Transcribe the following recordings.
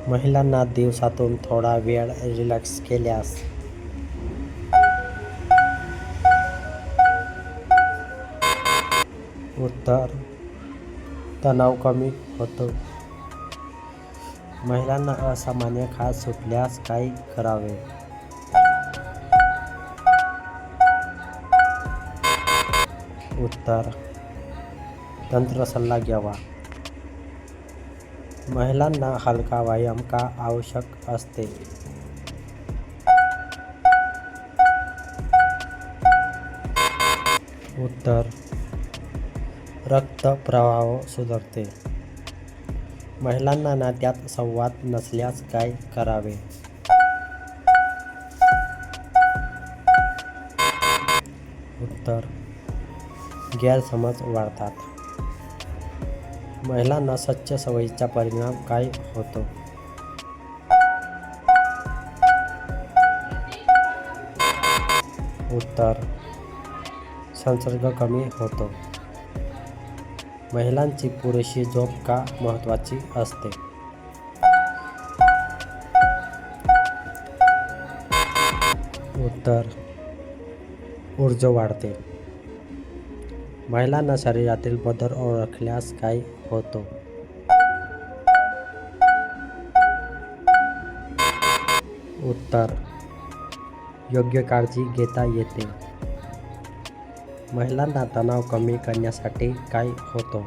महिलांना दिवसातून थोडा वेळ रिलॅक्स केल्यास उत्तर तणाव कमी होतो. महिलांना असामान्य खाज सुटल्यास काय करावे? उत्तर तंत्र सल्ला घ्यावा. महिलांना हलका व्यायाम का आवश्यक असते? उत्तर रक्तप्रवाह सुधारते. महिलांना नात्यात संवाद नसल्यास काय करावे? उत्तर गैरसमज वाढतात. महिलांना सच्च सवयीचा परिणाम काय होतो? उत्तर संसर्ग कमी होतो. महिलांची पुरेशी झोप का महत्त्वाची असते? उत्तर ऊर्जा वाढते. महिलांना शरीरातील बदल ओळखल्यास काय होतो? उत्तर योग्य काळजी घेता येते. महिलांना तणाव कमी करण्यासाठी काय होतो?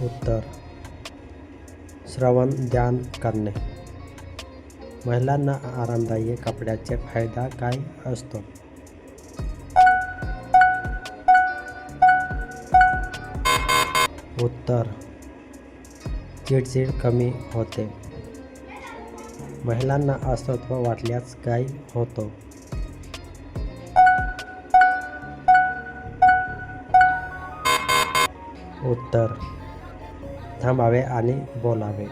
उत्तर श्रवण ध्यान करणे. महिलांना आरामदायी कपड्याचे फायदा काय असतो? उत्तर चिडचिड कमी होते. महिलांना अस्वस्थ वाटल्यास काय होतो? उत्तर थांबावे आणि बोलावे.